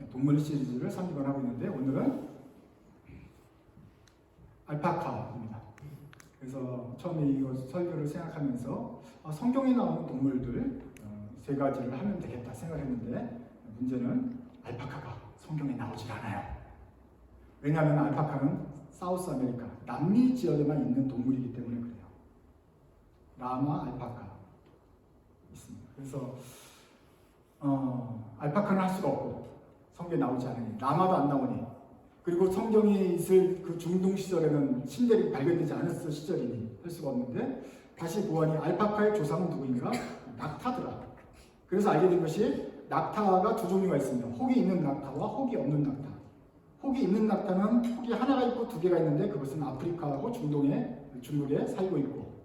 동물 시리즈를 3번 하고 있는데 오늘은 알파카입니다. 그래서 처음에 이거 설교를 생각하면서 성경에 나오는 동물들 세 가지를 하면 되겠다 생각했는데 문제는 알파카가 성경에 나오질 않아요. 왜냐하면 알파카는 사우스 아메리카, 남미 지역에만 있는 동물이기 때문에 그래요. 라마, 알파카 있습니다. 그래서 알파카는 할 수가 없고 성경에 나오지 않으니, 라마도 안 나오니, 그리고 성경에 있을 그 중동 시절에는 신들이 발견되지 않았을 시절이니 할 수가 없는데, 다시 보아니 알파카의 조상은 누구인가? 낙타더라. 그래서 알게 된 것이 낙타가 두 종류가 있습니다. 혹이 있는 낙타와 혹이 없는 낙타. 혹이 있는 낙타는 혹이 하나가 있고 두 개가 있는데 그것은 아프리카하고 중국에 살고 있고,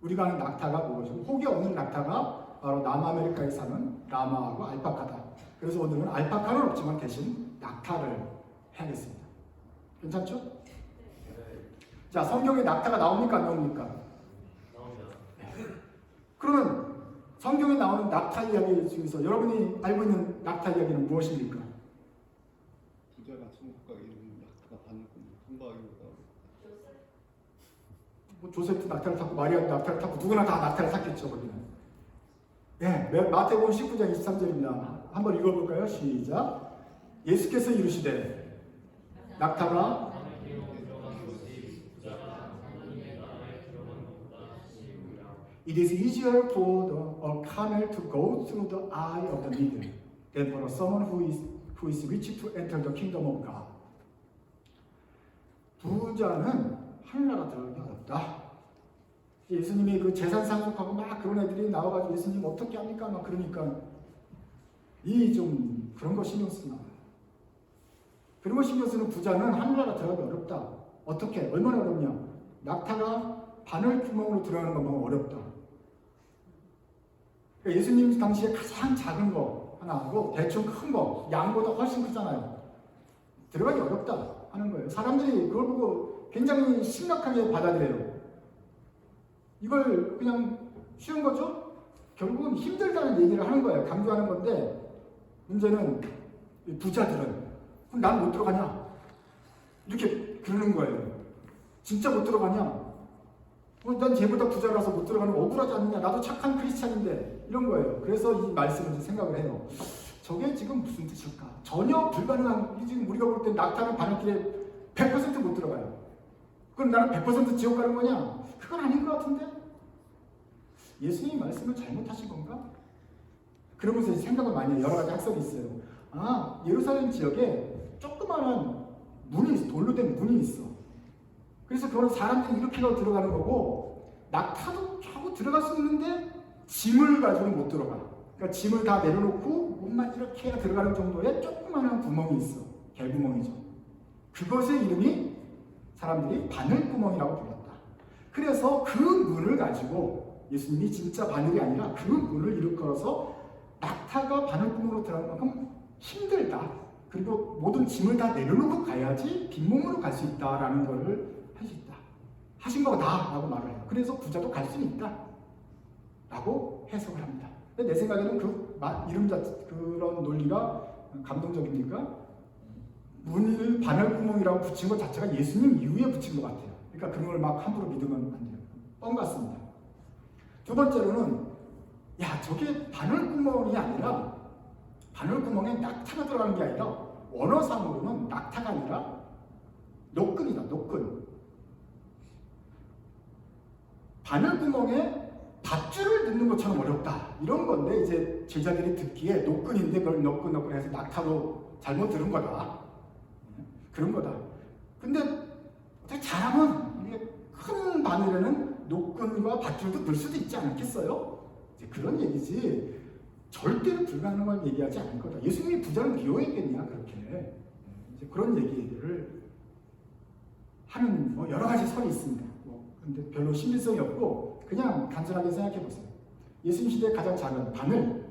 우리가 아는 낙타가 뭐죠? 혹이 없는 낙타가 바로 남아메리카에 사는 라마하고 알파카다. 그래서 오늘은 알파카는 없지만 대신 낙타를 해야겠습니다. 괜찮죠? 네. 자, 성경에 낙타가 나옵니까 안 나옵니까? 나옵니다. 네. 그러면 성경에 나오는 낙타 이야기 중에서 여러분이 알고 있는 낙타 이야기는 무엇입니까? 부자가 천국 가게 되는 낙타가 반군 통과하기보다 뭐 조세프 낙타를 탔고 마리아도 낙타를 탔고 누구나 다 낙타를 탔겠죠. 거기는. 예, 마태복음 19장 23절입니다. 한번 읽어볼까요? 시작. 예수께서 이르시되 낙타가 It is easier for a camel to go through the eye of the needle than for someone who is rich to enter the kingdom of God. 부자는 하늘나라 들어가기 어렵다. 예수님이 그 재산 상속하고 막 그런 애들이 나와가지고 예수님 어떻게 합니까? 막 그러니까 이 좀 그런 거 신경 쓰나. 그런 거 신경 쓰는 부자는 하늘나라 들어가기 어렵다. 어떻게? 얼마나 어렵냐? 낙타가 바늘 구멍으로 들어가는 것만 어렵다. 그러니까 예수님 당시에 가장 작은 거 하나 하고 대충 큰 거, 양보다 훨씬 크잖아요. 들어가기 어렵다 하는 거예요. 사람들이 그걸 보고 굉장히 심각하게 받아들여요. 이걸 그냥 쉬운 거죠? 결국은 힘들다는 얘기를 하는 거예요. 강조하는 건데, 문제는 부자들은 그럼 난 못 들어가냐? 이렇게 그러는 거예요. 진짜 못 들어가냐? 난 쟤보다 부자라서 못 들어가는 거 억울하지 않느냐? 나도 착한 크리스찬인데 이런 거예요. 그래서 이 말씀을 생각을 해요. 저게 지금 무슨 뜻일까? 전혀 불가능한, 지금 우리가 볼 때 낙타는 바늘길에 100% 못 들어가요. 그럼 나는 100% 지옥 가는 거냐? 그건 아닌 것 같은데? 예수님이 말씀을 잘못하신 건가? 그러면서 생각을 많이 해요. 여러 가지 학설이 있어요. 예루살렘 지역에 조그마한 문이 있어. 돌로 된 문이 있어. 그래서 그거는 사람들이 이렇게 들어가는 거고, 낙타도 겨우 들어갈 수 있는데 짐을 가지고는 못 들어가. 그러니까 짐을 다 내려놓고 몸만 이렇게 들어가는 정도의 조그마한 구멍이 있어. 개구멍이죠. 그것의 이름이 사람들이 바늘구멍이라고 불렀다. 그래서 그 문을 가지고 예수님이 진짜 바늘이 아니라 그 문을 일으켜서 낙타가 바늘구멍으로 들어가는 만큼 힘들다. 그리고 모든 짐을 다 내려놓고 가야지 빈몸으로 갈 수 있다라는 것을 할 수 있다. 하신 거다 라고 말을 해요. 그래서 부자도 갈 수는 있다 라고 해석을 합니다. 근데 내 생각에는 그런 논리가 감동적입니까? 문을 바늘구멍이라고 붙인 것 자체가 예수님 이후에 붙인 것 같아요. 그러니까 그런 걸 막 함부로 믿으면 안 돼요. 뻥 같습니다. 두 번째로는 저게 바늘구멍이 아니라, 바늘구멍에 낙타가 들어가는 게 아니라 원어상으로는 낙타가 아니라 노끈이다. 노끈. 바늘구멍에 밧줄을 넣는 것처럼 어렵다. 이런 건데 이제 제자들이 듣기에 노끈인데 그걸 노끈 해서 낙타로 잘못 들은 거다. 그런 거다. 근데 어떻게 잘하면 이게 큰 바늘에는 노끈과 밧줄도 넣을 수도 있지 않겠어요? 이제 그런 얘기지 절대로 불가능한 얘기하지 않을 거다. 예수님이 부자는 비호했겠냐 그렇게. 이제 그런 얘기를 하는 여러 가지 설이 있습니다. 근데 별로 신빙성이 없고 그냥 단순하게 생각해 보세요. 예수님 시대에 가장 작은 바늘,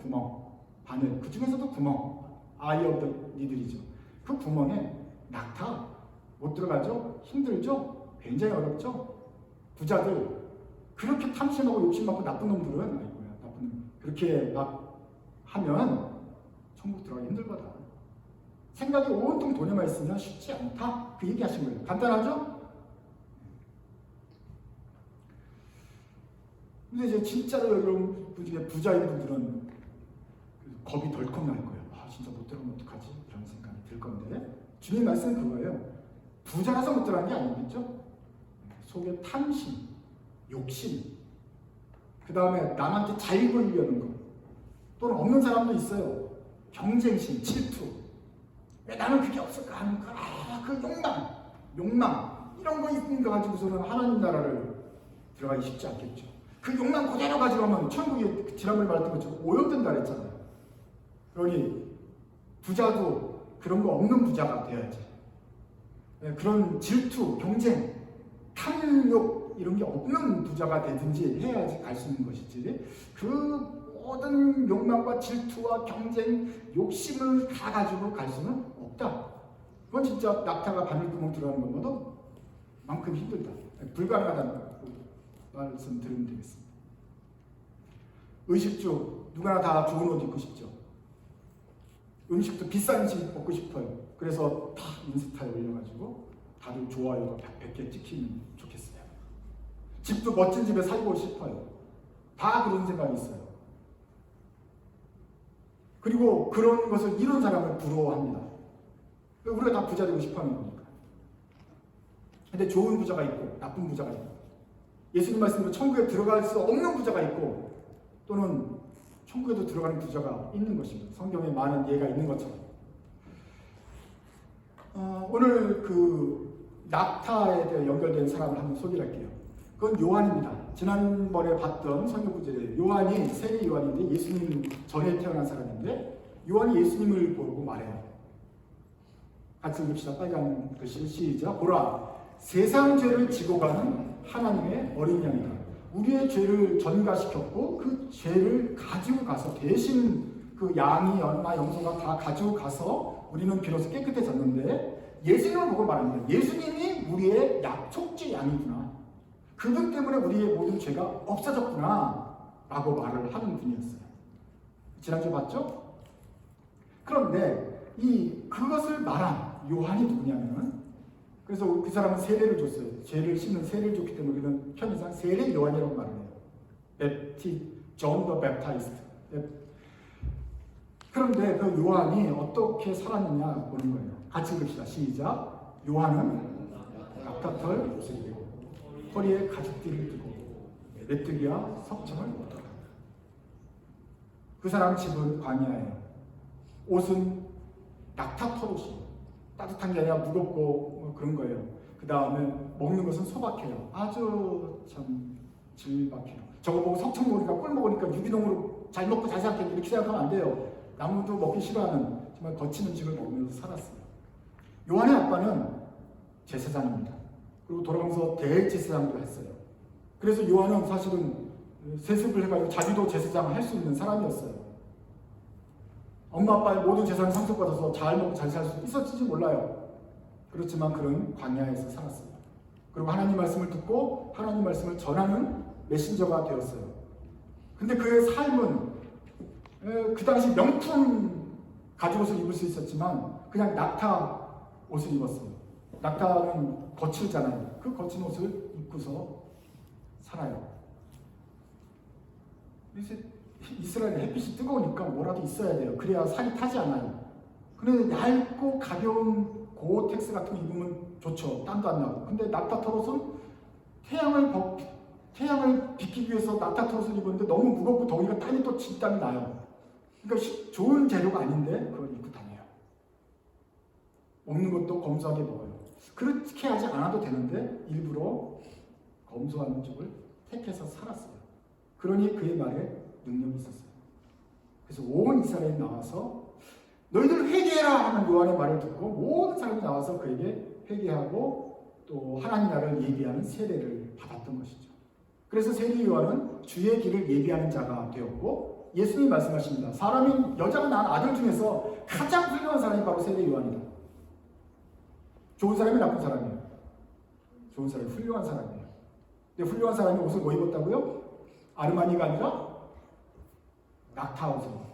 그 중에서도 구멍, 아이 오브 더 니들이죠. 그 구멍에 낙타 못 들어가죠? 힘들죠? 굉장히 어렵죠? 부자들, 그렇게 탐심하고 욕심많고 나쁜 놈들은, 그렇게 막 하면 천국 들어가기 힘들 거다. 생각이 온통 돈에만 있으면 쉽지 않다. 그 얘기하신 거예요. 간단하죠? 근데 이제 진짜로 여러분 중에 부자인 분들은 겁이 덜컥 날 거예요. 진짜 못 들어가면 어떡하지? 이런 생각이 들 건데 주님 말씀은 그거예요. 부자라서 못 들어가는 게 아니겠죠? 속에 탐심, 욕심, 그 다음에 남한테 잘 보이려는 것, 또는 없는 사람도 있어요. 경쟁심, 질투. 왜 나는 그게 없을까 하는 그 욕망 이런 거 있는 거 가지고서는 하나님 나라를 들어가기 쉽지 않겠죠. 그 욕망 그대로 가지고 가면 천국에 지난번에 말했던 것처럼 오염된다 그랬잖아요. 그러니 부자도 그런 거 없는 부자가 돼야지. 그런 질투, 경쟁, 탐욕 이런 게 없는 부자가 되든지 해야지 갈 수 있는 것이지. 그 모든 욕망과 질투와 경쟁, 욕심을 다 가지고 갈 수는 없다. 그건 진짜 낙타가 바늘구멍 들어가는 것보다 만큼 힘들다. 불가능하다는 말씀 드리면 되겠습니다. 의식주 누구나 다 좋은 옷 입고 싶죠. 음식도 비싼 음식 먹고 싶어요. 그래서 다 인스타에 올려가지고 다들 좋아요가 100개 찍히면 좋겠어요. 집도 멋진 집에 살고 싶어요. 다 그런 생각이 있어요. 그리고 그런 것을 이룬 사람을 부러워합니다. 우리가 다 부자 되고 싶어하는 거니까. 근데 좋은 부자가 있고 나쁜 부자가 있고 예수님 말씀으로 천국에 들어갈 수 없는 부자가 있고 또는 천국에도 들어가는 부자가 있는 것입니다. 성경에 많은 예가 있는 것처럼. 오늘 그 낙타에 대해 연결된 사람을 한번 소개할게요. 그건 요한입니다. 지난번에 봤던 성경 구절에 요한이 세례 요한인데 예수님 전에 태어난 사람인데 요한이 예수님을 보고 말해요. 같이 읽읍시다. 빨간 글씨 시작. 보라, 세상 죄를 지고 가는 하나님의 어린 양이다. 우리의 죄를 전가시켰고 그 죄를 가지고 가서 대신 그 양이 연마 염소가 다 가지고 가서 우리는 비로소 깨끗해졌는데 예수님을 보고 말합니다. 예수님이 우리의 약속죄 양이구나. 그분 때문에 우리의 모든 죄가 없어졌구나 라고 말을 하는 분이었어요. 지난주에 봤죠? 그런데 그것을 말한 요한이 누구냐면 그래서 그 사람은 세례를 줬어요. 죄를 씻는 세례를 줬기 때문에 우리는 편의상 세례 요한이라고 말을 해요. 존 더 베프타이스트. 그런데 그 요한이 어떻게 살았느냐 보는 거예요. 같이 읽읍시다. 시작. 요한은 낙타털 옷을 입고 허리에 가죽띠를 두고 메뚜기와 석청을 얻었다. 그 사람 집은 광야예요. 옷은 낙타털 옷이에요. 따뜻한 게 아니라 무겁고 그런 거예요. 그 다음에 먹는 것은 소박해요. 아주 참 질박해요. 저거 보고 석청 먹으니까 꿀 먹으니까 유기농으로 잘 먹고 잘 살겠네 이렇게 생각하면 안 돼요. 나무도 먹기 싫어하는 정말 거친 음식을 먹으면서 살았어요. 요한의 아빠는 제사장입니다. 그리고 돌아가면서 대제사장도 했어요. 그래서 요한은 사실은 세습을 해가지고 자기도 제사장을 할 수 있는 사람이었어요. 엄마 아빠의 모든 재산을 상속받아서 잘 먹고 잘 살 수 있었을지 몰라요. 그렇지만 그는 광야에서 살았어요. 그리고 하나님 말씀을 듣고 하나님 말씀을 전하는 메신저가 되었어요. 근데 그의 삶은 그 당시 명품 가죽옷을 입을 수 있었지만 그냥 낙타 옷을 입었어요. 낙타는 거칠잖아요. 그 거친 옷을 입고서 살아요. 이스라엘 햇빛이 뜨거우니까 뭐라도 있어야 돼요. 그래야 살이 타지 않아요. 근데 얇고 가벼운 고텍스 같은 거 입으면 좋죠. 땀도 안 나고. 근데 낙타털 옷은 태양을 비키기 위해서 낙타털 옷을 입었는데 너무 무겁고 더우니까 땀이 또 진땀이 나요. 그러니까 좋은 재료가 아닌데 그걸 입고 다녀요. 먹는 것도 검소하게 먹어요. 그렇게 하지 않아도 되는데 일부러 검소한 쪽을 택해서 살았어요. 그러니 그의 말에 능력이 있었어요. 그래서 온 이스라엘이 나와서 너희들 회개해라 하는 요한의 말을 듣고 모든 사람이 나와서 그에게 회개하고 또 하나님 나라를 예비하는 세례를 받았던 것이죠. 그래서 세례 요한은 주의 길을 예비하는 자가 되었고 예수님이 말씀하십니다. 여자가 낳은 아들 중에서 가장 훌륭한 사람이 바로 세례 요한이다. 좋은 사람이 나쁜 사람이에요. 좋은 사람이 훌륭한 사람이에요. 근데 훌륭한 사람이 옷을 뭐 입었다고요? 아르마니가 아니라 낙타 옷을 입었다.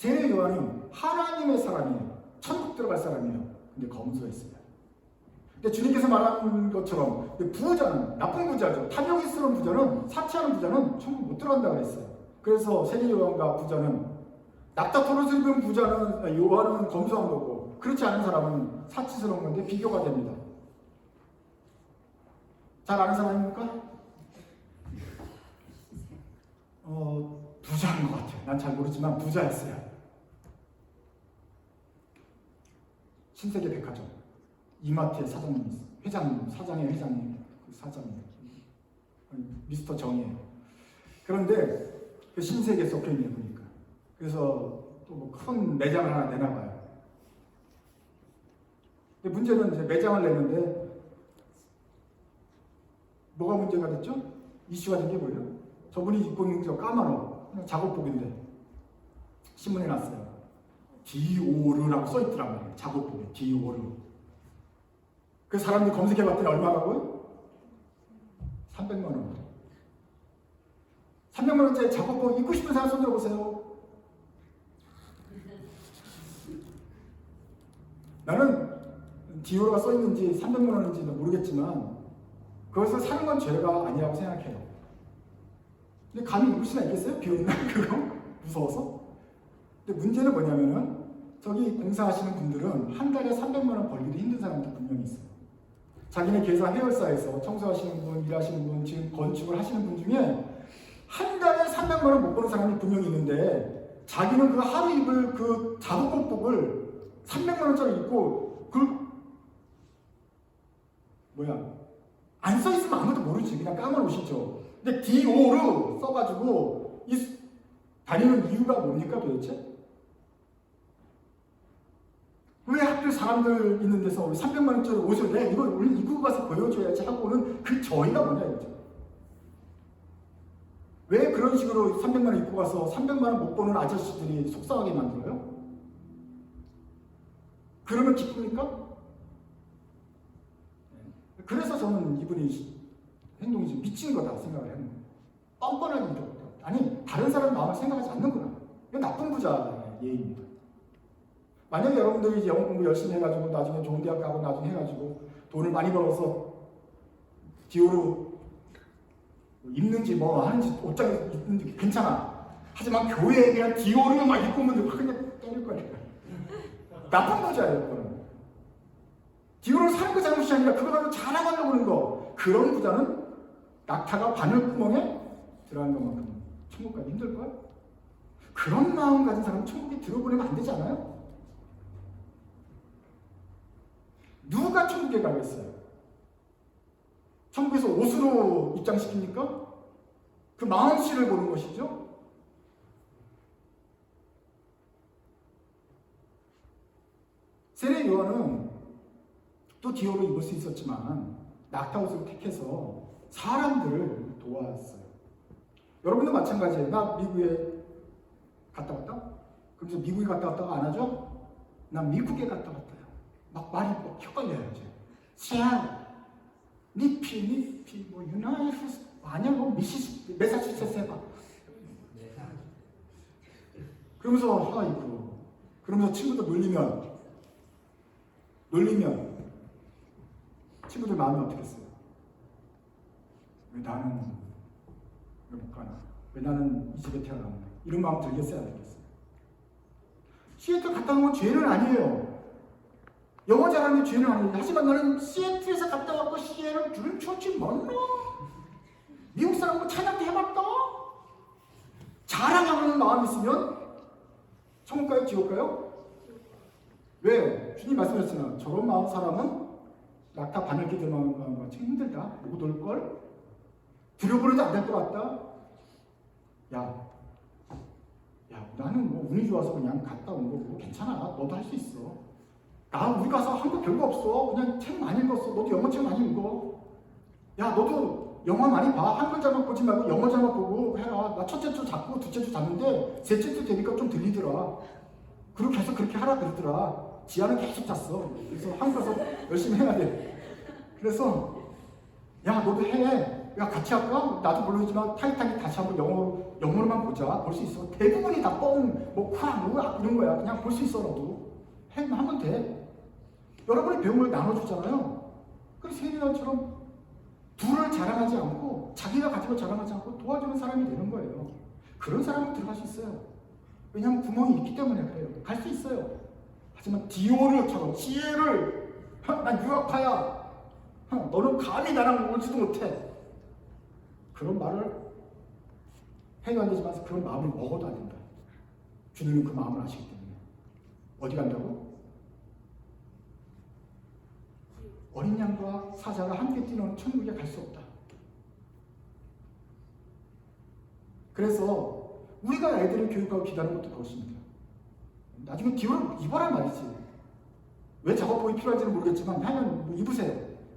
세례 요한은 하나님의 사람이에요. 천국 들어갈 사람이에요. 근데 검소했어요. 근데 주님께서 말한 것처럼 부자는, 나쁜 부자죠. 탐욕스러운 부자는, 사치하는 부자는 천국 못 들어간다고 그랬어요. 그래서 세례 요한과 부자는, 낙타 털옷을 입은 부자는, 요한은 검소한 거고, 그렇지 않은 사람은 사치스러운 건데 비교가 됩니다. 잘 아는 사람입니까? 부자인 것 같아요. 난 잘 모르지만 부자였어요. 신세계 백화점 이마트의 사장님이 있어요. 사장의 회장님, 그 사장님 미스터 정이에요. 그런데 그 신세계에 섞여 있는 거니까. 그래서 또 뭐 큰 매장을 하나 내나 봐요. 근데 문제는 이제 매장을 내는데 뭐가 문제가 됐죠? 이슈가 된 게 뭐예요? 저분이 입고 있는 저 까만 옷, 그냥 작업복인데 신문에 났어요. 디오르라고 써있더라고요. 작업복에 디오르. 그 사람들이 검색해봤더니 얼마라고요? 300만 원. 300만 원짜리 작업복 입고 싶은 사람 손 들어보세요. 나는 디오르가 써있는지 300만 원인지는 모르겠지만 그것을 사는 건 죄가 아니라고 생각해요. 근데 감히 입을 수나 있겠어요? 비 오는 날 그거? 무서워서? 근데 문제는 뭐냐면은 저기 공사하시는 분들은 한 달에 300만 원 벌기도 힘든 사람들 분명히 있어요. 자기네 계사 해열사에서 청소하시는 분, 일하시는 분, 지금 건축을 하시는 분 중에 한 달에 300만 원 못 버는 사람이 분명히 있는데 자기는 그 하루 입을 그 작업복을 300만 원짜리 입고 안 써있으면 아무도 모르지. 그냥 까만 옷이죠. 근데 디오르 써가지고 다니는 이유가 뭡니까 도대체? 왜 학교 사람들 있는 데서 300만 원짜리 옷을 내 이걸 오늘 입고 가서 보여줘야지 하고는 그 저희가 뭐냐 이거죠. 왜 그런 식으로 300만 원 입고 가서 300만 원 못 버는 아저씨들이 속상하게 만들어요? 그러면 기쁩니까? 그래서 저는 이분이 행동이 좀 미친 거다 생각을 하는 거예요. 뻔뻔한 일이 없다. 아니 다른 사람 마음을 생각하지 않는구나. 이건 나쁜 부자의 예입니다. 만약에 여러분들이 이제 영어 공부 열심히 해가지고 나중에 좋은 대학 가고 나중에 해가지고 돈을 많이 벌어서 디오르 입는지 뭐 하는지 옷장 입는지 괜찮아. 하지만 교회에 대한 디오르만 막 입고 오면 그냥 때릴 거야. 나쁜 부자예요. 그거는. 디오르를 사는 거 잘못이 아니라 그거 가지고 자랑하려고 하는 거. 그런 부자는 낙타가 바늘구멍에 들어간 것만큼 천국 가기 힘들걸? 그런 마음 가진 사람은 천국에 들어보내면 안 되지 않아요? 누가 천국에 가겠어요? 천국에서 옷으로 입장시킵니까? 그 마음씨를 보는 것이죠. 세례 요한은 또 디오를 입을 수 있었지만 낙타 옷을 택해서 사람들을 도왔어요. 여러분도 마찬가지예요. 나 미국에 갔다 왔다? 그래서 미국에 갔다 왔다가 안 하죠? 난 미국에 갔다 왔다요. 막 말이 막 헷갈려요. 이제 시안 니피 뭐 유나이트 아니야 뭐 메사추세츠 해봐. 그러면서 아이고 그러면서 친구들 놀리면 친구들 마음이 어떻겠어요? 왜 나는 왜 못 가나? 왜 나는 이 집에 태어났나? 이런 마음 들겠어요, 안 들겠어요? 시애틀 갔다 온 건 죄는 아니에요. 영어 잘하는 게 죄는 아니에요. 하지만 나는 시애틀에서 갔다 왔고 시애틀 줄은 쳤지 몰라. 미국 사람하고 찬양도 해봤다. 자랑하는 마음이 있으면 천국 가요, 지옥 가요? 왜? 주님 말씀하셨잖아. 저런 마음 사람은 낙타 바늘기 들어가는 마음과 참 힘들다. 못 올걸? 들어보려도 안 될 것 같다. 야, 나는 뭐 운이 좋아서 그냥 갔다 온 거고 괜찮아. 너도 할 수 있어. 우리 가서 한 거 별거 없어. 그냥 책 많이 읽었어. 너도 영어 책 많이 읽어. 야, 너도 영화 많이 봐. 한글 자막 보지 말고 영어 자막 보고 해라. 나 첫째 주 잡고 둘째 주 잡는데 셋째 주 되니까 좀 들리더라. 그리고 계속 그렇게 하라 그러더라. 지하는 계속 잤어. 그래서 한국 가서 열심히 해야 돼. 그래서 야, 너도 해. 야 같이 할까? 나도 모르지만 타이타닉 다시 한번 영어로만 보자. 볼 수 있어. 대부분이 다 뭐 쾅, 우악 이런 거야. 그냥 볼 수 있어 너도. 하면 돼. 여러분이 배운 걸 나눠주잖아요. 그래서 세리나처럼 둘을 자랑하지 않고 자기가 가지고 자랑하지 않고 도와주는 사람이 되는 거예요. 그런 사람은 들어갈 수 있어요. 왜냐하면 구멍이 있기 때문에 그래요. 갈 수 있어요. 하지만 디오르처럼 지혜를 난 유학파야. 너는 감히 나랑 오지도 못해. 그런 말을 해야 안 되지만 그런 마음을 먹어도 안 된다. 주님은 그 마음을 아시기 때문에. 어디 간다고? 어린 양과 사자가 함께 뛰는 천국에 갈 수 없다. 그래서 우리가 애들을 교육하고 기다리는 것도 그렇습니다. 나중에 디오를 입어란 말이지. 왜 작업복이 필요한지는 모르겠지만 하면 뭐 입으세요.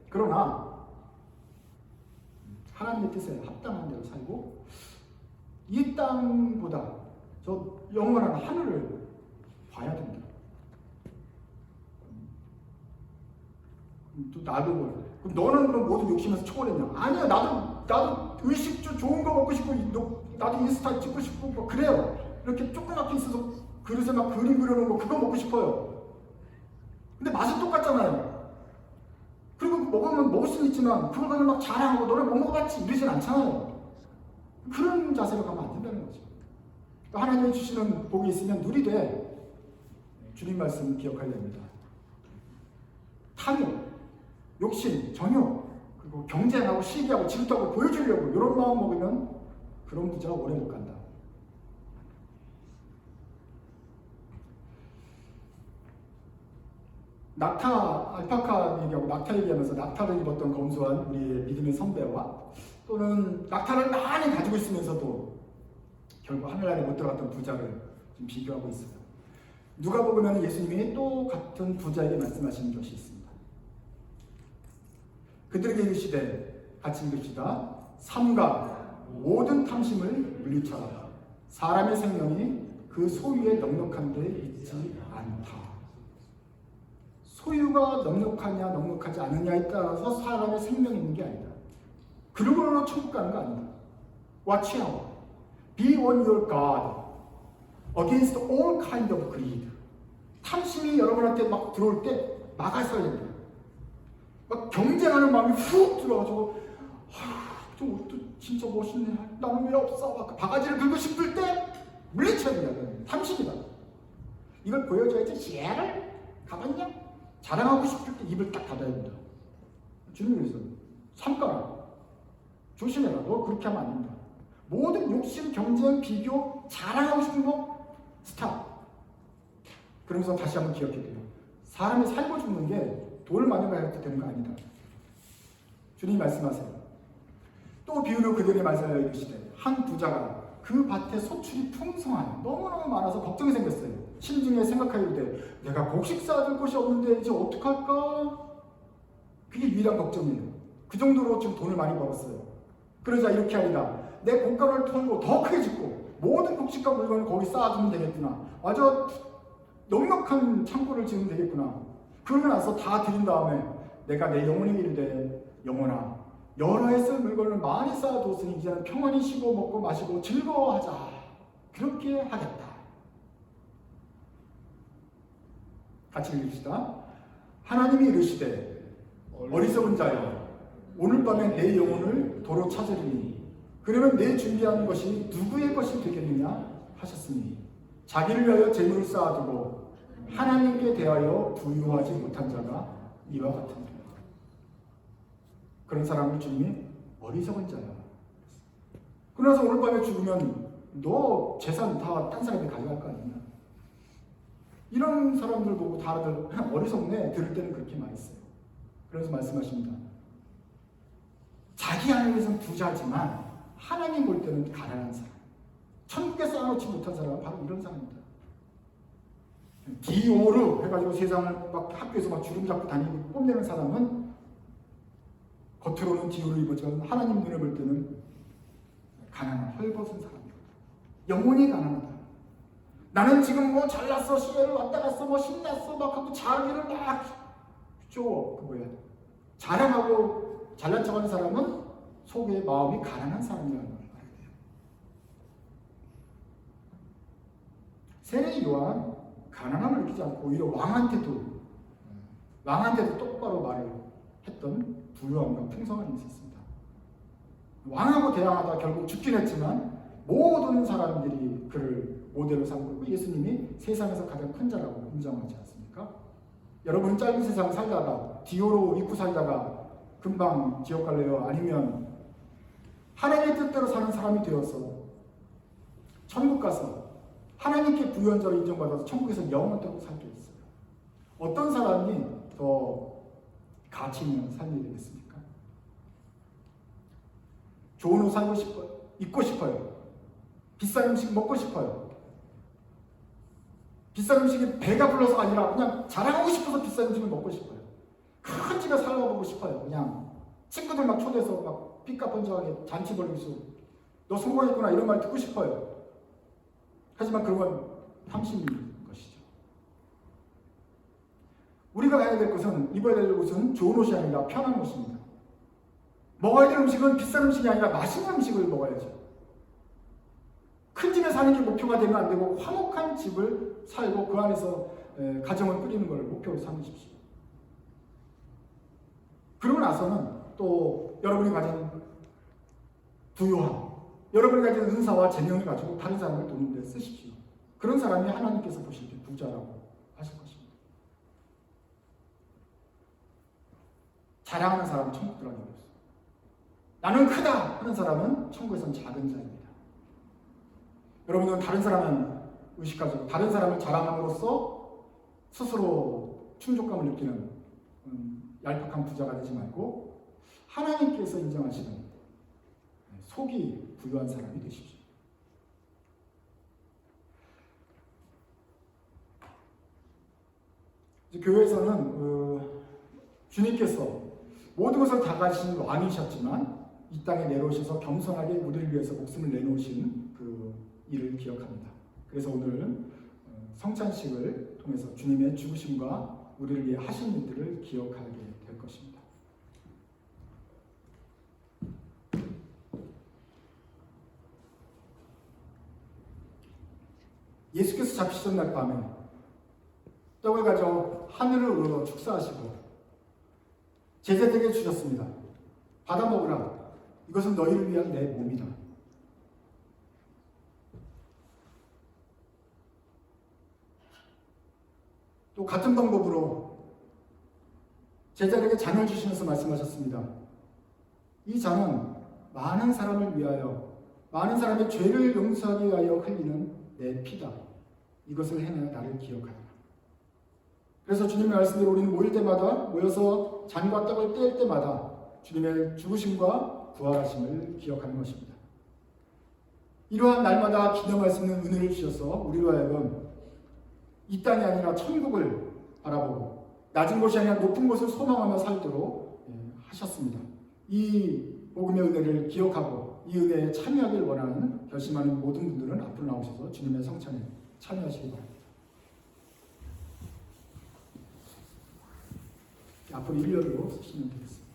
그러나 하나님의 뜻에 합당한 대로 살고 이 땅보다 저 영원한 하늘을 봐야 된다. 또 나도 그럼 너는 그럼 모든 욕심에서 초월했냐? 아니야. 나도 의식주 좋은 거 먹고 싶고 나도 인스타 찍고 싶고 뭐 그래요. 이렇게 조그맣게 있어서 그릇에 막 그림 그려놓은 거 그거 먹고 싶어요. 근데 맛은 똑같잖아요. 그리고 먹으면 먹을 수는 있지만 그걸 가지고 막 자랑하고 너네 못 먹어봤지 이러진 않잖아요. 그런 자세로 가면 안 된다는 거죠. 하나님이 주시는 복이 있으면 누리되 주님 말씀 기억해야 됩니다. 탐욕, 욕심, 정욕, 그리고 경쟁하고 시기하고 질투하고 보여주려고 이런 마음 먹으면 그런 부자가 오래 못 간다. 알파카 얘기하고 낙타 얘기하면서 낙타를 입었던 검소한 우리의 믿음의 선배와 또는 낙타를 많이 가지고 있으면서도 결국 하늘나라에 못 들어갔던 부자를 좀 비교하고 있어요. 누가복음에는 예수님이 또 같은 부자에게 말씀하시는 것이 있습니다. 그들에게 이르시되 같이 읽읍시다. 삼가 모든 탐심을 물리쳐라. 사람의 생명이 그 소유에 넉넉한 데 있지 않다. 소유가 넉넉하냐 넉넉하지 않느냐에 따라서 사람의 생명이 있는 게 아니다. 그러므로 천국 가는 거 아니다. Watch out. Be on your guard against all kind of greed. 탐심이 여러분한테 막 들어올 때 막아서야 됩니다. 막 경쟁하는 마음이 훅 들어가지고 저 옷도 진짜 멋있네. 나는 왜 없어? 막 바가지를 긁고 싶을 때 물리쳐야 된다. 탐심이다. 이걸 보여줘야지 얘를 가봤냐? 자랑하고 싶을 때 입을 딱 닫아야 된다. 주님이 그래서 삼가라. 조심해라. 너 그렇게 하면 안 된다. 모든 욕심, 경쟁, 비교, 자랑하고 싶은 거 스탑. 그러면서 다시 한번 기억해야 돼요. 사람이 살고 죽는 게 돈을 많이 가지고 되는 거 아니다. 주님이 말씀하세요. 또 비유로 그들의 말씀을 이르시되 한 부자가 그 밭에 소출이 풍성하여 너무너무 많아서 걱정이 생겼어요. 심중에 생각하기를 내가 곡식 쌓아둘 곳이 없는데 이제 어떡할까? 그게 유일한 걱정이에요. 그 정도로 지금 돈을 많이 벌었어요. 그러자 이렇게 하리라. 내 곡간을 털고 더 크게 짓고 모든 곡식과 물건을 거기 쌓아두면 되겠구나. 아주 넉넉한 창고를 지으면 되겠구나. 그러고 나서 다 드린 다음에 내가 내 영혼에게 이르되 영혼아 여러 해 쓸 물건을 많이 쌓아두었으니 이제는 평안히 쉬고 먹고 마시고 즐거워하자. 그렇게 하겠다. 같이 읽읍시다. 하나님이 이르시되 어리석은 자여 오늘 밤에 내 영혼을 도로 찾으리니 그러면 내 준비한 것이 누구의 것이 되겠느냐 하셨으니 자기를 위하여 재물을 쌓아두고 하나님께 대하여 부유하지 못한 자가 이와 같으니라. 그런 사람을 주님이 어리석은 자야. 그러나서 오늘 밤에 죽으면 너 재산 다 딴 사람이 가져갈 거 아니냐. 이런 사람들 보고 다들 어리석네 들을 때는 그렇게 많이 써요. 그래서 말씀하십니다. 자기 안에서는 부자지만 하나님 볼 때는 가난한 사람. 천국에 쌓아놓지 못한 사람은 바로 이런 사람입니다. 디오르 해가지고 세상을 막 학교에서 막 주름 잡고 다니고 뽐내는 사람은 겉으로는 디오르 입었지만 하나님 눈에 볼 때는 가난한 헐벗은 사람입니다. 영혼이 가난하다. 나는 지금 뭐 잘났어, 시계를 왔다 갔어, 뭐 신났어, 막 하고 자기를 막 줘. 그 뭐야? 자랑하고 잘난 척하는 사람은 속의 마음이 가난한 사람이라는 걸 알아야 돼요. 세례 요한 가난함을 느끼지 않고 오히려 왕한테도 똑바로 말을 했던 부유함과 풍성함이 있었습니다. 왕하고 대항하다 결국 죽긴 했지만 모든 사람들이 그를 모델로 삼고 있고 예수님이 세상에서 가장 큰 자라고 인정하지 않습니까? 여러분 짧은 세상 살다가 디오로 입고 살다가 금방 지옥 갈래요? 아니면 하나님의 뜻대로 사는 사람이 되어서 천국 가서 하나님께 부유한 자로 인정받아서 천국에서 영원토록 살게 있어요. 어떤 사람이 더 가치 있는 삶이 되겠습니까? 좋은 옷 살고 싶어요. 입고 싶어요. 비싼 음식 먹고 싶어요. 비싼 음식이 배가 불러서가 아니라 그냥 자랑하고 싶어서 비싼 음식을 먹고 싶어요. 큰 집에 살아보고 싶어요. 그냥 친구들 막 초대해서 막 삐까뻔쩍하게 잔치 벌이면서 너 성공했구나 이런 말 듣고 싶어요. 하지만 그런 건 탐심인 것이죠. 우리가 가야 될 곳은, 입어야 될 곳은 좋은 옷이 아니라 편한 옷입니다. 먹어야 될 음식은 비싼 음식이 아니라 맛있는 음식을 먹어야죠. 큰 집에 사는 게 목표가 되면 안 되고 화목한 집을 살고 그 안에서 가정을 꾸리는 걸 목표로 삼으십시오. 그러고 나서는 또 여러분이 가진 부유함, 여러분이 가진 은사와 재능을 가지고 다른 사람을 돕는 데 쓰십시오. 그런 사람이 하나님께서 보실 때 부자라고 하실 것입니다. 자랑하는 사람은 천국 들어가는 것입니다. 나는 크다 하는 사람은 천국에선 작은 자입니다. 여러분은 다른 사람은 의식하시고 다른 사람을 자랑함으로써 스스로 충족감을 느끼는 얄팍한 부자가 되지 말고 하나님께서 인정하시는 속이 부유한 사람이 되십시오. 이제 교회에서는 주님께서 모든 것을 다 가진 왕이셨지만 이 땅에 내려오셔서 겸손하게 우리를 위해서 목숨을 내놓으신 그 일을 기억합니다. 그래서 오늘 성찬식을 통해서 주님의 죽으심과 우리를 위해 하신 일들을 기억하게 될 것입니다. 예수께서 잡히시던 날 밤에 떡을 가져 하늘을 우러 축사하시고 제자들에게 주셨습니다. 받아 먹으라. 이것은 너희를 위한 내 몸이다. 또 같은 방법으로 제자들에게 잔을 주시면서 말씀하셨습니다. 이 잔은 많은 사람을 위하여, 많은 사람의 죄를 용서하기 위하여 흘리는 내 피다. 이것을 행하여 나를 기억하라. 그래서 주님의 말씀대로 우리는 모여서 잔과 떡을 뗄 때마다 주님의 죽으심과 부활하심을 기억하는 것입니다. 이러한 날마다 기념할 수 있는 은혜를 주셔서 우리로 하여금 이 땅이 아니라 천국을 바라보고 낮은 곳이 아니라 높은 곳을 소망하며 살도록 하셨습니다. 이 복음의 은혜를 기억하고 이 은혜에 참여하길 원하는 결심하는 모든 분들은 앞으로 나오셔서 주님의 성찬에 참여하시기 바랍니다. 앞으로 일렬로 서시면 되겠습니다.